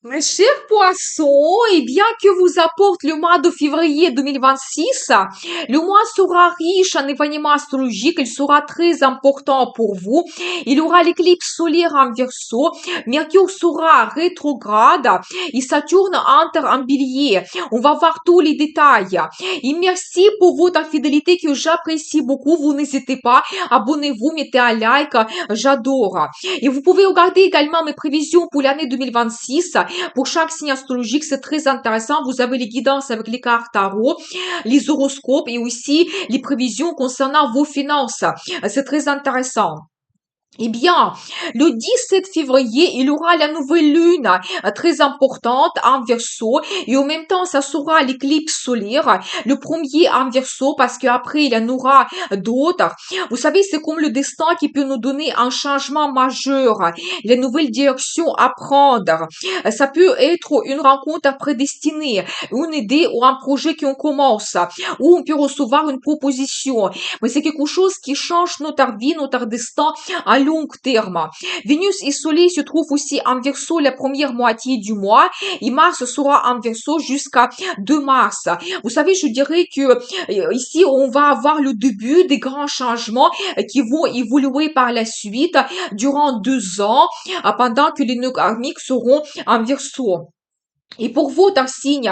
Mes chers poissons, et bien que vous apporte le mois de février 2026, le mois sera riche en événements astrologiques, il sera très important pour vous. Il y aura l'éclipse solaire en Verseau, Mercure sera rétrograde et Saturne entre en Bélier. On va voir tous les détails. Et merci pour votre fidélité que j'apprécie beaucoup. Vous n'hésitez pas, abonnez-vous, mettez un like, j'adore. Et vous pouvez regarder également mes prévisions pour l'année 2026. Pour chaque signe astrologique, c'est très intéressant. Vous avez les guidances avec les cartes tarot, les horoscopes et aussi les prévisions concernant vos finances. C'est très intéressant. Eh bien, le 17 février, il y aura la nouvelle lune très importante en Verseau et en même temps, ça sera l'éclipse solaire, le premier en Verseau parce qu'après, il y en aura d'autres. Vous savez, c'est comme le destin qui peut nous donner un changement majeur, la nouvelle direction à prendre. Ça peut être une rencontre prédestinée, une idée ou un projet qu'on commence, ou on peut recevoir une proposition. Mais c'est quelque chose qui change notre vie, notre destin à long terme. Vénus et Soleil se trouvent aussi en Verseau la première moitié du mois et Mars sera en Verseau jusqu'à 2 mars. Vous savez, je dirais que ici, on va avoir le début des grands changements qui vont évoluer par la suite durant 2 ans pendant que les nœuds karmiques seront en Verseau. Et pour votre signe,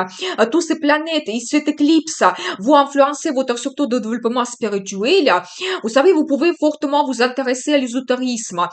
tous ces planètes et cette éclipse vont influencer votre surtout de développement spirituel. Vous savez, vous pouvez fortement vous intéresser à l'ésotérisme.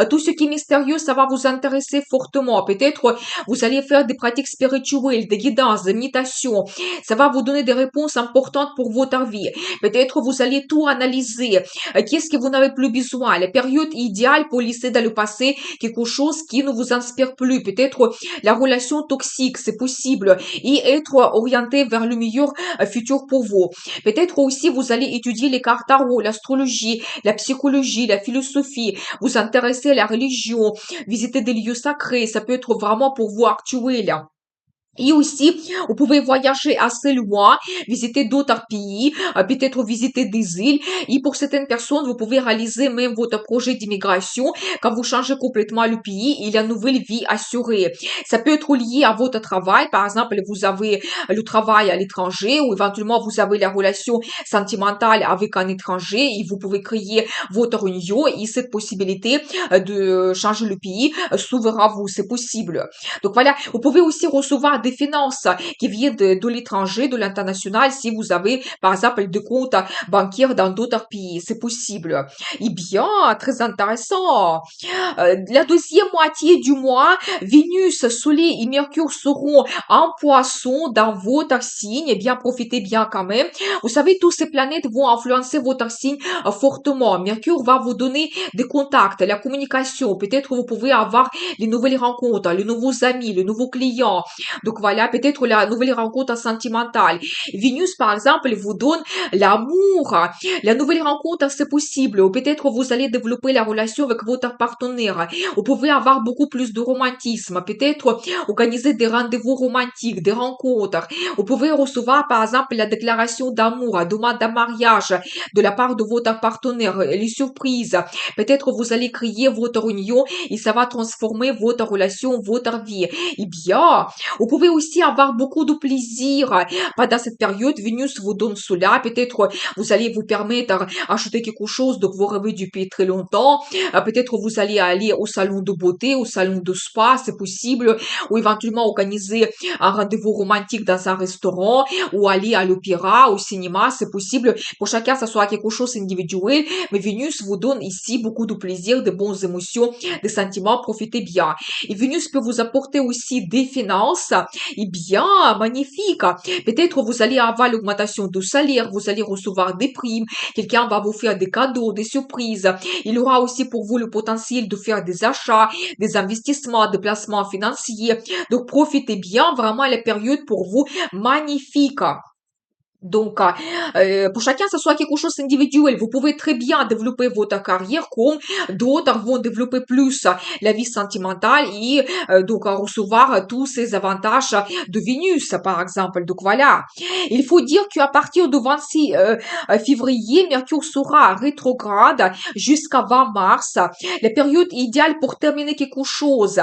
Tout ce qui est mystérieux, ça va vous intéresser fortement. Peut-être vous allez faire des pratiques spirituelles, des guidances, des méditations. Ça va vous donner des réponses importantes pour votre vie. Peut-être vous allez tout analyser. Qu'est-ce que vous n'avez plus besoin? La période idéale pour laisser dans le passé quelque chose qui ne vous inspire plus. Peut-être la relation toxique, c'est possible, et être orienté vers le meilleur futur pour vous. Peut-être aussi vous allez étudier les cartes tarot, l'astrologie, la psychologie, la philosophie, vous intéresser à la religion, visiter des lieux sacrés, ça peut être vraiment pour vous actuel. Et aussi, vous pouvez voyager assez loin, visiter d'autres pays, peut-être visiter des îles. Et pour certaines personnes, vous pouvez réaliser même votre projet d'immigration. Quand vous changez complètement le pays, il y a une nouvelle vie assurée. Ça peut être lié à votre travail. Par exemple, vous avez le travail à l'étranger ou éventuellement vous avez la relation sentimentale avec un étranger et vous pouvez créer votre union et cette possibilité de changer le pays s'ouvre à vous. C'est possible. Donc voilà, vous pouvez aussi recevoir des finances qui viennent de l'étranger, de l'international, si vous avez, par exemple, des comptes bancaires dans d'autres pays. C'est possible. Eh bien, très intéressant. La deuxième moitié du mois, Vénus, Soleil et Mercure seront en poisson dans votre signe. Eh bien, profitez bien quand même. Vous savez, toutes ces planètes vont influencer votre signe fortement. Mercure va vous donner des contacts, la communication. Peut-être vous pouvez avoir les nouvelles rencontres, les nouveaux amis, les nouveaux clients. Donc voilà, peut-être la nouvelle rencontre sentimentale. Vénus, par exemple, vous donne l'amour. La nouvelle rencontre, c'est possible. Ou peut-être vous allez développer la relation avec votre partenaire. Vous pouvez avoir beaucoup plus de romantisme. Peut-être organiser des rendez-vous romantiques, des rencontres. Vous pouvez recevoir, par exemple, la déclaration d'amour, demande en mariage de la part de votre partenaire, les surprises. Peut-être vous allez créer votre union et ça va transformer votre relation, votre vie. Eh bien, vous pouvez aussi avoir beaucoup de plaisir pendant cette période. Vénus vous donne cela. Peut-être vous allez vous permettre d'acheter quelque chose que vous rêvez depuis très longtemps. Peut-être vous allez aller au salon de beauté, au salon de spa, c'est possible. Ou éventuellement organiser un rendez-vous romantique dans un restaurant ou aller à l'opéra, au cinéma, c'est possible. Pour chacun, ça sera quelque chose individuel. Mais Vénus vous donne ici beaucoup de plaisir, de bonnes émotions, des sentiments. Profitez bien. Et Vénus peut vous apporter aussi des finances. Eh bien, magnifique. Peut-être vous allez avoir l'augmentation de salaire, vous allez recevoir des primes, quelqu'un va vous faire des cadeaux, des surprises. Il y aura aussi pour vous le potentiel de faire des achats, des investissements, des placements financiers. Donc profitez bien, vraiment la période pour vous magnifique. Donc, pour chacun, ça soit quelque chose d'individuel. Vous pouvez très bien développer votre carrière comme d'autres vont développer plus la vie sentimentale et donc recevoir tous ces avantages de Vénus, par exemple. Donc voilà. Il faut dire qu'à partir du 26 février, Mercure sera rétrograde jusqu'à 20 mars. La période idéale pour terminer quelque chose,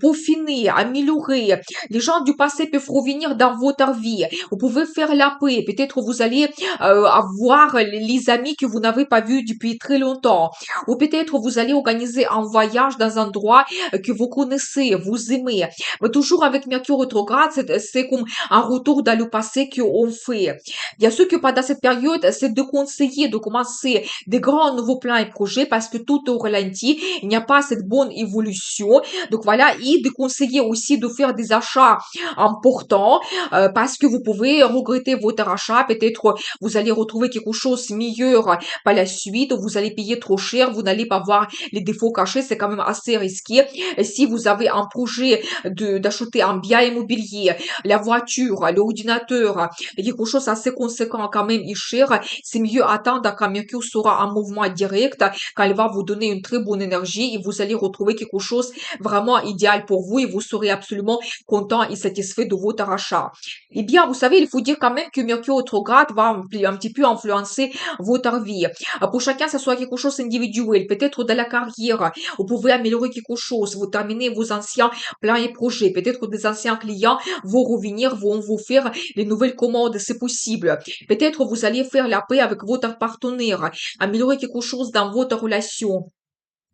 pour finir, améliorer. Les gens du passé peuvent revenir dans votre vie. Vous pouvez faire la paix. Peut-être vous allez avoir les amis que vous n'avez pas vus depuis très longtemps. Ou peut-être vous allez organiser un voyage dans un endroit que vous connaissez, vous aimez. Mais toujours avec Mercure rétrograde, c'est comme un retour dans le passé qu'on fait. Bien sûr que pendant cette période, c'est de conseiller de commencer des grands nouveaux plans et projets parce que tout est au ralenti. Il n'y a pas cette bonne évolution. Donc voilà, et de conseiller aussi de faire des achats importants parce que vous pouvez regretter votre achat. Peut-être vous allez retrouver quelque chose de meilleur par la suite. Vous allez payer trop cher. Vous n'allez pas voir les défauts cachés. C'est quand même assez risqué. Et si vous avez un projet d'acheter un bien immobilier, la voiture, l'ordinateur, quelque chose assez conséquent quand même et cher, c'est mieux attendre quand Mercure sera en mouvement direct, quand elle va vous donner une très bonne énergie et vous allez retrouver quelque chose vraiment idéal pour vous et vous serez absolument content et satisfait de votre achat. Eh bien, vous savez, il faut dire quand même que Mercure rétrograde va un petit peu influencer votre vie. Pour chacun, ça soit quelque chose d'individuel, peut-être dans la carrière, vous pouvez améliorer quelque chose, vous terminez vos anciens plans et projets, peut-être des anciens clients vont revenir, vont vous faire les nouvelles commandes, c'est possible. Peut-être vous allez faire la paix avec votre partenaire, améliorer quelque chose dans votre relation.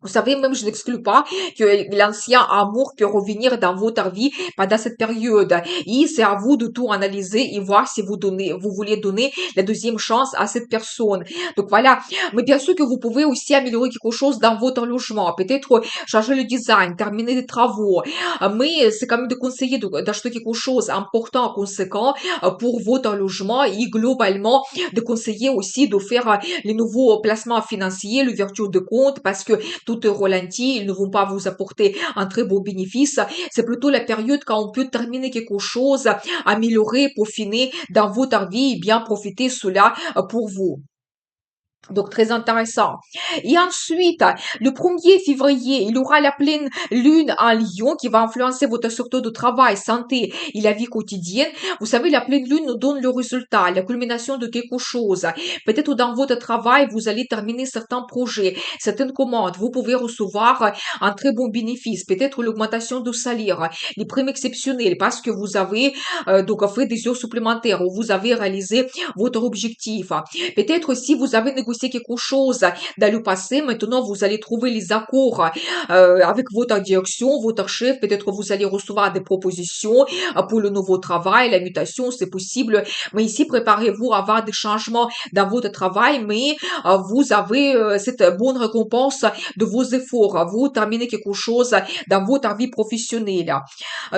Vous savez, même je n'exclus pas que l'ancien amour peut revenir dans votre vie pendant cette période. Et c'est à vous de tout analyser et voir si vous voulez donner la deuxième chance à cette personne. Donc voilà. Mais bien sûr que vous pouvez aussi améliorer quelque chose dans votre logement. Peut-être changer le design, terminer des travaux. Mais c'est quand même de conseiller d'acheter quelque chose important, conséquent pour votre logement et globalement de conseiller aussi de faire les nouveaux placements financiers, l'ouverture de compte parce que tout est ralenti, ils ne vont pas vous apporter un très beau bénéfice. C'est plutôt la période quand on peut terminer quelque chose, améliorer, peaufiner dans votre vie et bien profiter cela pour vous. Donc, très intéressant. Et ensuite, le 1er février, il y aura la pleine lune en Lion qui va influencer votre secteur de travail, santé et la vie quotidienne. Vous savez, la pleine lune nous donne le résultat, la culmination de quelque chose. Peut-être dans votre travail, vous allez terminer certains projets, certaines commandes. Vous pouvez recevoir un très bon bénéfice, peut-être l'augmentation de salaire, les primes exceptionnelles parce que vous avez donc fait des heures supplémentaires ou vous avez réalisé votre objectif. Peut-être si vous avez négocié quelque chose dans le passé, maintenant vous allez trouver les accords avec votre direction, votre chef. Peut-être vous allez recevoir des propositions pour le nouveau travail, la mutation, c'est possible. Mais ici, préparez-vous à avoir des changements dans votre travail, mais vous avez cette bonne récompense de vos efforts. Vous terminez quelque chose dans votre vie professionnelle.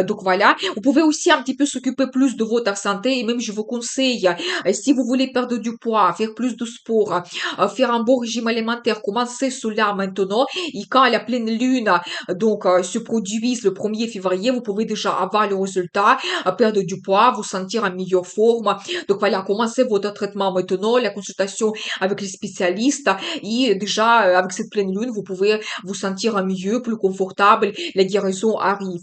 Donc voilà, vous pouvez aussi un petit peu s'occuper plus de votre santé et même je vous conseille, si vous voulez perdre du poids, faire plus de sport, faire un bon régime alimentaire, commencez cela maintenant et quand la pleine lune donc se produise le 1er février, vous pouvez déjà avoir le résultat, perdre du poids, vous sentir en meilleure forme. Donc voilà, commencez votre traitement maintenant, la consultation avec les spécialistes et déjà avec cette pleine lune, vous pouvez vous sentir mieux, plus confortable, la guérison arrive.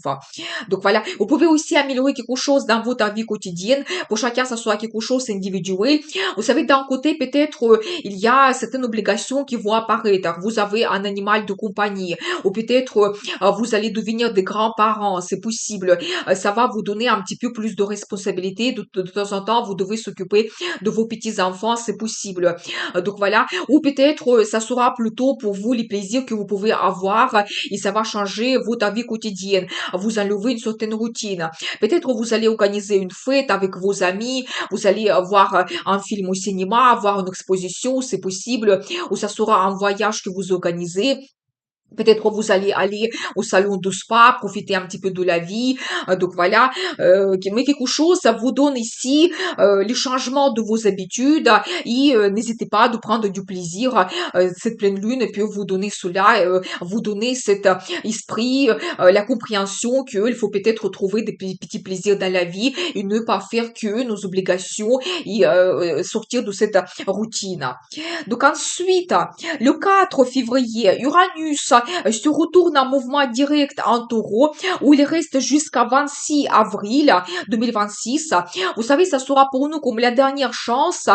Donc voilà, vous pouvez aussi améliorer quelque chose dans votre vie quotidienne. Pour chacun, ça soit quelque chose d'individuel. Vous savez, d'un côté, peut-être, il y a certaines obligations qui vont apparaître. Vous avez un animal de compagnie, ou peut-être, vous allez devenir des grands-parents, c'est possible. Ça va vous donner un petit peu plus de responsabilité. De temps en temps, vous devez s'occuper de vos petits-enfants, c'est possible. Donc voilà, ou peut-être, ça sera plutôt pour vous les plaisirs que vous pouvez avoir et ça va changer votre vie quotidienne, vous enlevez une certaine routine. Peut-être vous allez organiser une fête avec vos amis, vous allez voir un film au cinéma, avoir une exposition, c'est possible, ou ça sera un voyage que vous organisez. Peut-être vous allez aller au salon de spa, profiter un petit peu de la vie. Donc voilà, mais quelque chose, ça vous donne ici les changements de vos habitudes et n'hésitez pas de prendre du plaisir. Cette pleine lune peut vous donner cela, vous donner cet esprit, la compréhension qu'il faut peut-être trouver des petits plaisirs dans la vie et ne pas faire que nos obligations et sortir de cette routine. Donc ensuite, le 4 février, Uranus se retourne en mouvement direct en taureau où il reste jusqu'à 26 avril 2026. Vous savez, ça sera pour nous comme la dernière chance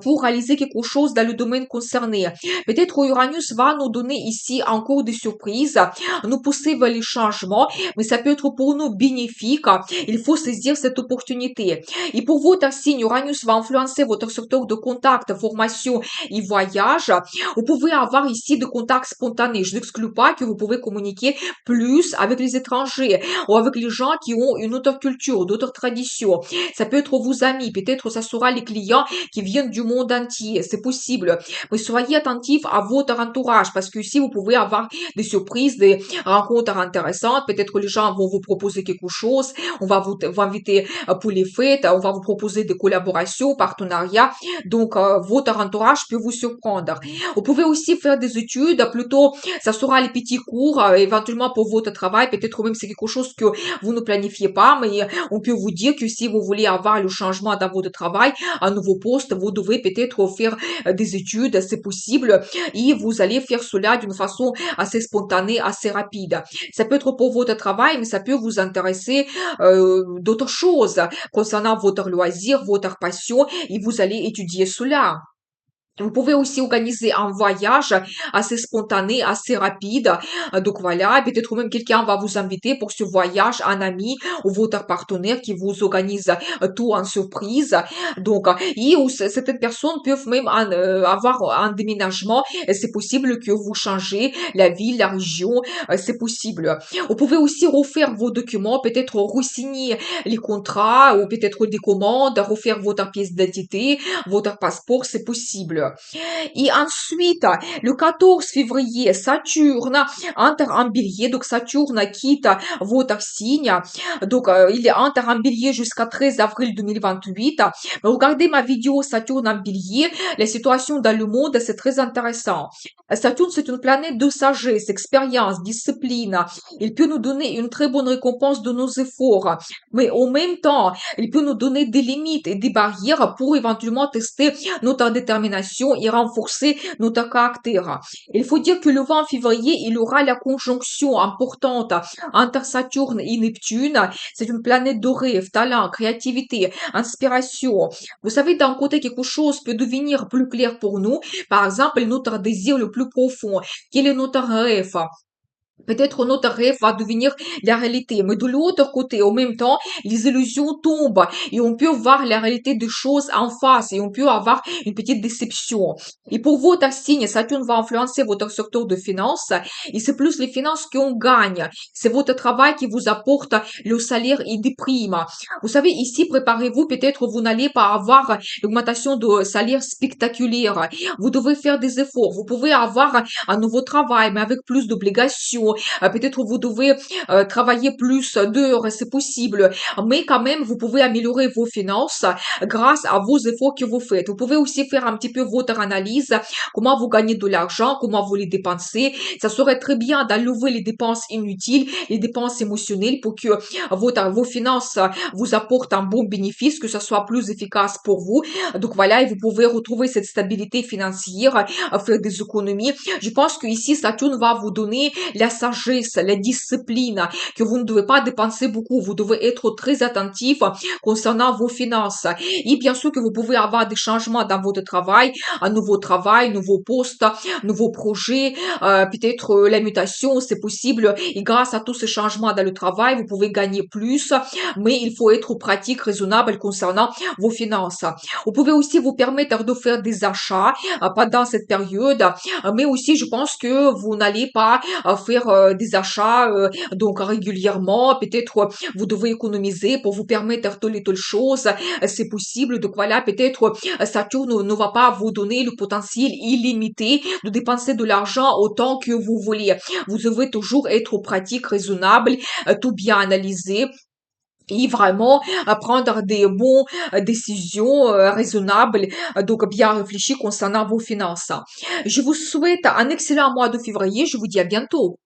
pour réaliser quelque chose dans le domaine concerné. Peut-être Uranus va nous donner ici encore des surprises, nous pousser vers les changements, mais ça peut être pour nous bénéfique. Il faut saisir cette opportunité. Et pour votre signe, Uranus va influencer votre secteur de contact, formation et voyage. Vous pouvez avoir ici des contacts spontanés. Je n'exclus pas que vous pouvez communiquer plus avec les étrangers ou avec les gens qui ont une autre culture, d'autres traditions. Ça peut être vos amis, peut-être ça sera les clients qui viennent du monde entier. C'est possible. Mais soyez attentifs à votre entourage parce que ici, vous pouvez avoir des surprises, des rencontres intéressantes. Peut-être que les gens vont vous proposer quelque chose. On va vous inviter pour les fêtes. On va vous proposer des collaborations, partenariats. Donc, votre entourage peut vous surprendre. Vous pouvez aussi faire des études, plutôt, ça sera les petits cours, éventuellement pour votre travail, peut-être même c'est quelque chose que vous ne planifiez pas, mais on peut vous dire que si vous voulez avoir le changement dans votre travail, un nouveau poste, vous devez peut-être faire des études, c'est possible, et vous allez faire cela d'une façon assez spontanée, assez rapide. Ça peut être pour votre travail, mais ça peut vous intéresser d'autres choses concernant votre loisir, votre passion, et vous allez étudier cela. Vous pouvez aussi organiser un voyage assez spontané, assez rapide. Donc voilà, peut-être même quelqu'un va vous inviter pour ce voyage, un ami ou votre partenaire qui vous organise tout en surprise. Donc, et ou certaines personnes peuvent même avoir un déménagement. Et c'est possible que vous changez la ville, la région. C'est possible. Vous pouvez aussi refaire vos documents, peut-être re-signer les contrats ou peut-être des commandes, refaire votre pièce d'identité, votre passeport, c'est possible. Et ensuite, le 14 février, Saturne entre en bélier. Donc, Saturne quitte votre signe. Donc, il est entre en bélier jusqu'à 13 avril 2028. Regardez ma vidéo Saturne en bélier. La situation dans le monde, c'est très intéressant. Saturne, c'est une planète de sagesse, expérience, discipline. Il peut nous donner une très bonne récompense de nos efforts. Mais en même temps, il peut nous donner des limites et des barrières pour éventuellement tester notre détermination et renforcer notre caractère. Il faut dire que le 20 février, il aura la conjonction importante entre Saturne et Neptune. C'est une planète de rêve, talent, créativité, inspiration. Vous savez, d'un côté, quelque chose peut devenir plus clair pour nous. Par exemple, notre désir le plus profond. Quel est notre rêve? Peut-être notre rêve va devenir la réalité, mais de l'autre côté, en même temps, les illusions tombent et on peut voir la réalité des choses en face et on peut avoir une petite déception. Et pour votre signe, Saturne va influencer votre secteur de finances et c'est plus les finances qu'on gagne. C'est votre travail qui vous apporte le salaire et des primes. Vous savez, ici, préparez-vous, peut-être vous n'allez pas avoir l'augmentation de salaire spectaculaire. Vous devez faire des efforts. Vous pouvez avoir un nouveau travail, mais avec plus d'obligations. Peut-être vous devez travailler plus d'heures, c'est possible. Mais quand même, vous pouvez améliorer vos finances grâce à vos efforts que vous faites. Vous pouvez aussi faire un petit peu votre analyse, comment vous gagnez de l'argent, comment vous les dépensez. Ça serait très bien d'enlever les dépenses inutiles, les dépenses émotionnelles pour que vos finances vous apportent un bon bénéfice, que ça soit plus efficace pour vous. Donc voilà, et vous pouvez retrouver cette stabilité financière, faire des économies. Je pense que ici, Saturne va vous donner la sagesse, la discipline, que vous ne devez pas dépenser beaucoup. Vous devez être très attentif concernant vos finances. Et bien sûr que vous pouvez avoir des changements dans votre travail, nouveau poste, nouveau projet, peut-être la mutation, c'est possible. Et grâce à tous ces changements dans le travail, vous pouvez gagner plus, mais il faut être pratique, raisonnable concernant vos finances. Vous pouvez aussi vous permettre de faire des achats pendant cette période, mais aussi je pense que vous n'allez pas faire des achats donc régulièrement. Peut-être vous devez économiser pour vous permettre telle chose. C'est possible. Donc voilà, peut-être Saturne ne va pas vous donner le potentiel illimité de dépenser de l'argent autant que vous voulez. Vous devez toujours être pratique, raisonnable, tout bien analyser et vraiment prendre des bonnes décisions raisonnables, donc bien réfléchies concernant vos finances. Je vous souhaite un excellent mois de février. Je vous dis à bientôt.